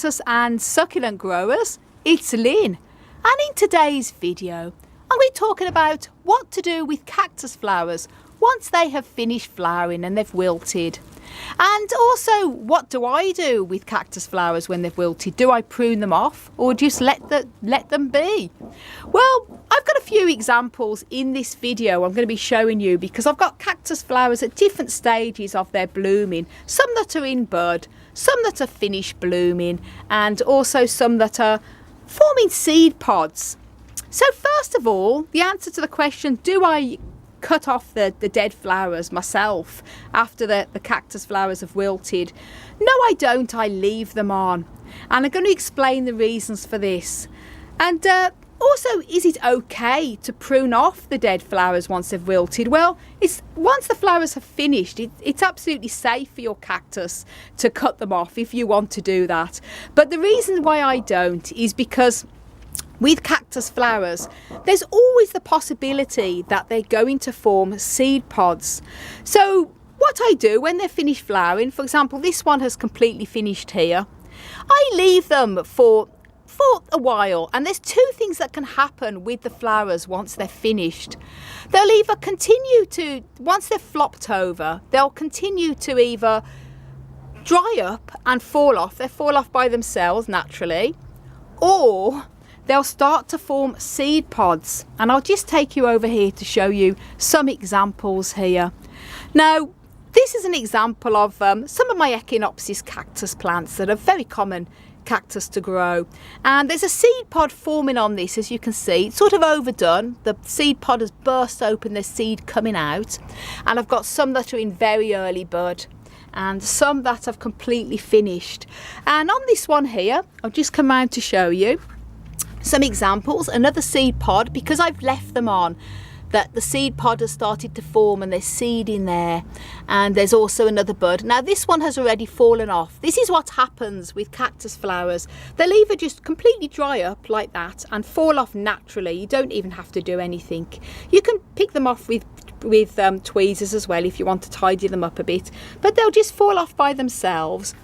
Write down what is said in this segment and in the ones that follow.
cactus and succulent growers, it's Lynn, and in today's video I'm going to be talking about what to do with cactus flowers once they have finished flowering and they've wilted. And also, what do I do with cactus flowers when they've wilted? Do I prune them off or just let them be? Well, I've got a few examples in this video I'm going to be showing you because I've got cactus flowers at different stages of their blooming. Some that are in bud, some that are finished blooming, and also some that are forming seed pods. So first of all, the answer to the question, do I cut off the dead flowers myself after the cactus flowers have wilted? No, I don't. I leave them on, and I'm going to explain the reasons for this. And also, is it okay to prune off the dead flowers once they've wilted? Well, once the flowers have finished, it's absolutely safe for your cactus to cut them off if you want to do that. But the reason why I don't is because with cactus flowers, there's always the possibility that they're going to form seed pods. So what I do when they're finished flowering, for example, this one has completely finished here, I leave them for a while, and there's two things that can happen with the flowers once they're finished. They'll either continue to, once they're flopped over, they'll continue to either dry up and fall off. They fall off by themselves naturally, or they'll start to form seed pods, and I'll just take you over here to show you some examples here. Now, this is an example of some of my Echinopsis cactus plants that are very common cactus to grow, and there's a seed pod forming on this. As you can see, it's sort of overdone. The seed pod has burst open, there's seed coming out, and I've got some that are in very early bud and some that have completely finished. And on this one here, I'll just come around to show you some examples. Another seed pod, because I've left them on, that the seed pod has started to form and there's seed in there, and there's also another bud. Now this one has already fallen off. This is what happens with cactus flowers. They'll either just completely dry up like that and fall off naturally. You don't even have to do anything. You can pick them off with tweezers as well if you want to tidy them up a bit, but they'll just fall off by themselves.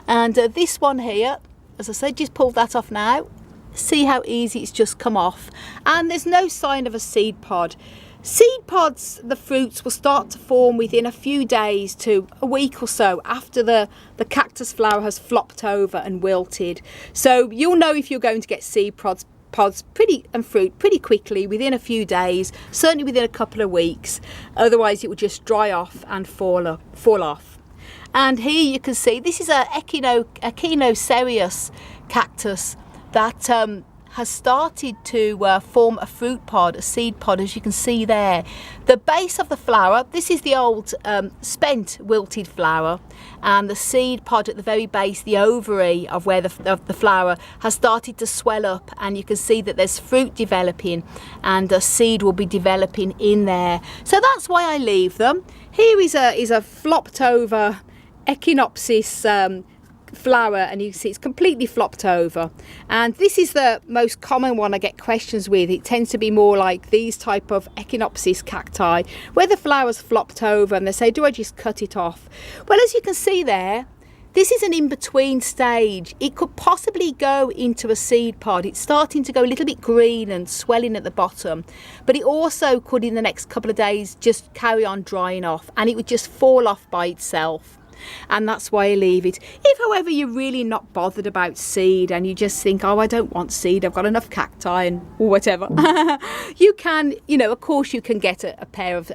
And this one here, as I said, just pulled that off now. See how easy it's just come off, and there's no sign of a seed pod. Seed pods, the fruits will start to form within a few days to a week or so after the cactus flower has flopped over and wilted. So you'll know if you're going to get seed pods and fruit pretty quickly, within a few days, certainly within a couple of weeks. Otherwise it will just dry off and fall off. And here you can see this is a Echinocerius cactus that has started to form a fruit pod, a seed pod, as you can see there. The base of the flower, this is the old spent wilted flower, and the seed pod at the very base, the ovary of where the flower has started to swell up, and you can see that there's fruit developing and a seed will be developing in there. So that's why I leave them. Here is a flopped over Echinopsis flower, and you can see it's completely flopped over, and this is the most common one I get questions with. It tends to be more like these type of Echinopsis cacti where the flower's flopped over and they say, do I just cut it off? Well, as you can see there, this is an in-between stage. It could possibly go into a seed pod. It's starting to go a little bit green and swelling at the bottom, but it also could in the next couple of days just carry on drying off and it would just fall off by itself. And that's why I leave it. If, however, you're really not bothered about seed and you just think, oh, I don't want seed, I've got enough cacti and whatever, you can, of course you can get a pair of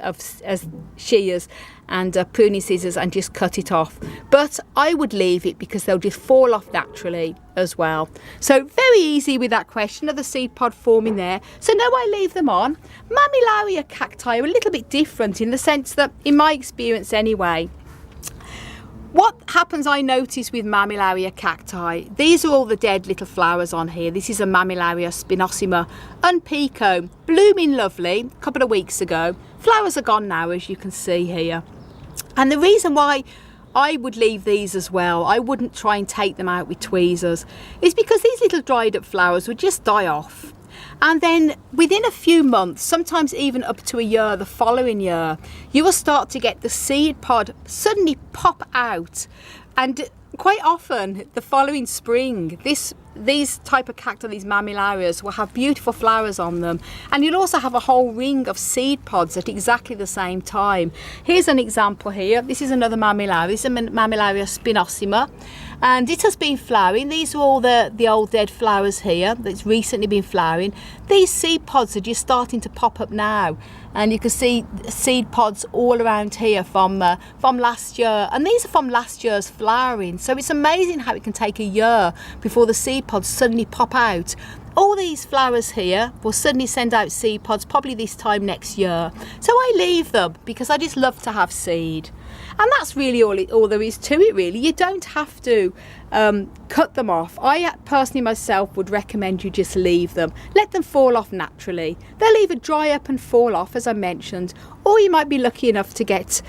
shears and pruning scissors and just cut it off. But I would leave it because they'll just fall off naturally as well. So very easy with that question of the seed pod forming there. So no, I leave them on. Mammillaria cacti are a little bit different in the sense that, in my experience anyway, what happens, I notice with Mammillaria cacti, these are all the dead little flowers on here. This is a Mammillaria spinosima unpico, blooming lovely a couple of weeks ago. Flowers are gone now, as you can see here. And the reason why I would leave these as well, I wouldn't try and take them out with tweezers, is because these little dried up flowers would just die off. And then within a few months, sometimes even up to a year, the following year, you will start to get the seed pod suddenly pop out. And quite often the following spring, these type of cacti, these mammillarias, will have beautiful flowers on them, and you'll also have a whole ring of seed pods at exactly the same time. Here's an example here. This is another mammillaria. This is a mammillaria spinosima, and it has been flowering. These are all the old dead flowers here that's recently been flowering. These seed pods are just starting to pop up now, and you can see seed pods all around here from last year, and these are from last year's flowering. So it's amazing how it can take a year before the seed pods suddenly pop out. All these flowers here will suddenly send out seed pods probably this time next year. So I leave them because I just love to have seed. And that's really all there is to it, really. You don't have to cut them off. I personally myself would recommend you just leave them. Let them fall off naturally. They'll either dry up and fall off, as I mentioned, or you might be lucky enough to get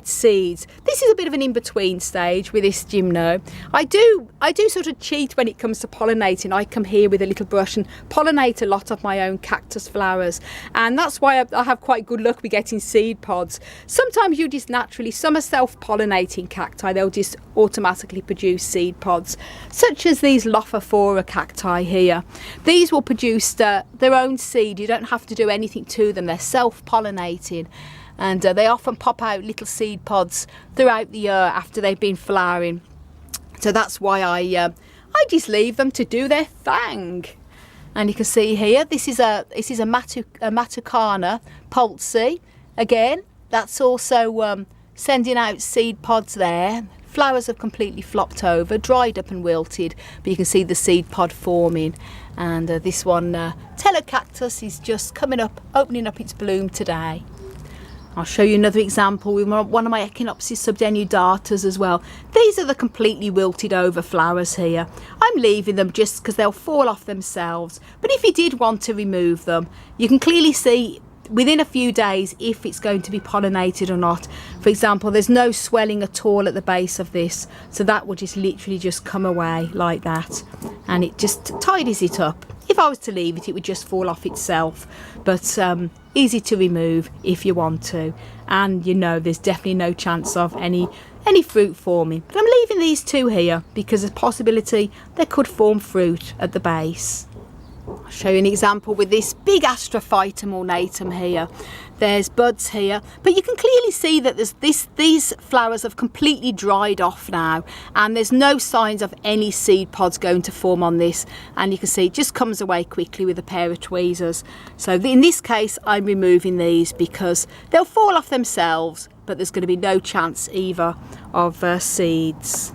seeds. This is a bit of an in-between stage with this gymno. I do sort of cheat when it comes to pollinating. I come here with a little brush and pollinate a lot of my own cactus flowers, and that's why I have quite good luck with getting seed pods. Sometimes you just naturally, some are self-pollinating cacti, they'll just automatically produce seed pods, such as these Lophophora cacti here. These will produce their own seed. You don't have to do anything to them. They're self-pollinating, and they often pop out little seed pods throughout the year after they've been flowering. So that's why I just leave them to do their thing. And you can see here, this is a Matucana pulsey. Again, that's also sending out seed pods there. Flowers have completely flopped over, dried up and wilted, but you can see the seed pod forming. And this one, Telecactus, is just coming up, opening up its bloom today. I'll show you another example with one of my Echinopsis subdenudatas as well. These are the completely wilted over flowers here. I'm leaving them just because they'll fall off themselves. But if you did want to remove them, you can clearly see within a few days if it's going to be pollinated or not. For example, there's no swelling at all at the base of this, so that will just literally just come away like that, and it just tidies it up. If I was to leave it, it would just fall off itself, but easy to remove if you want to. And you know, there's definitely no chance of any fruit forming. But I'm leaving these two here because there's a possibility they could form fruit at the base. I'll show you an example with this big Astrophytum ornatum here. There's buds here, but you can clearly see that these flowers have completely dried off now, and there's no signs of any seed pods going to form on this, and you can see it just comes away quickly with a pair of tweezers. So in this case, I'm removing these because they'll fall off themselves, but there's going to be no chance either of seeds.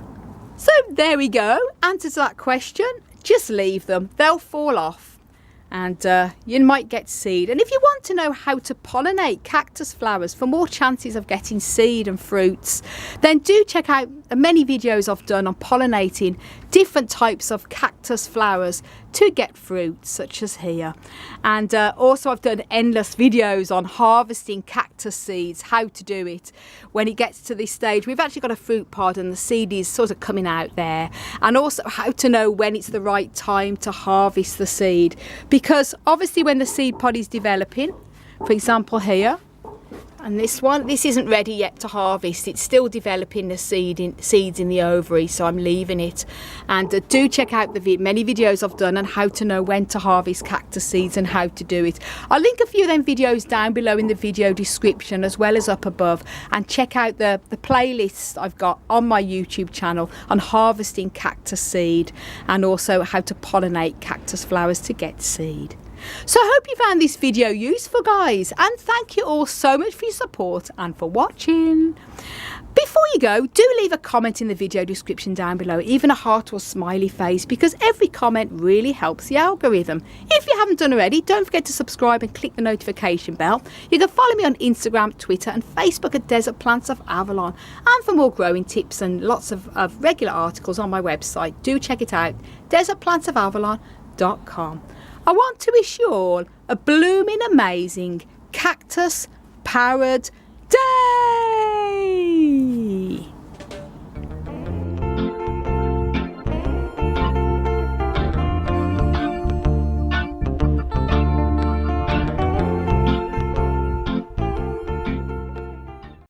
So there we go, answer to that question. Just leave them, they'll fall off, and you might get seed. And if you want to know how to pollinate cactus flowers for more chances of getting seed and fruits, then do check out the many videos I've done on pollinating different types of cactus flowers to get fruit, such as here. And also I've done endless videos on harvesting cactus seeds, how to do it when it gets to this stage. We've actually got a fruit pod and the seed is sort of coming out there, and also how to know when it's the right time to harvest the seed, because obviously when the seed pod is developing, for example here, and this isn't ready yet to harvest. It's still developing the seeds in the ovary, so I'm leaving it. And do check out the many videos I've done on how to know when to harvest cactus seeds and how to do it. I'll link a few of them videos down below in the video description as well as up above, and check out the playlists I've got on my YouTube channel on harvesting cactus seed and also how to pollinate cactus flowers to get seed. So I hope you found this video useful, guys, and thank you all so much for your support and for watching. Before you go, do leave a comment in the video description down below, even a heart or smiley face, because every comment really helps the algorithm. If you haven't done already, don't forget to subscribe and click the notification bell. You can follow me on Instagram, Twitter and Facebook at Desert Plants of Avalon. And for more growing tips and lots of regular articles on my website, do check it out, desertplantsofavalon.com. I want to wish you all a blooming amazing cactus powered day.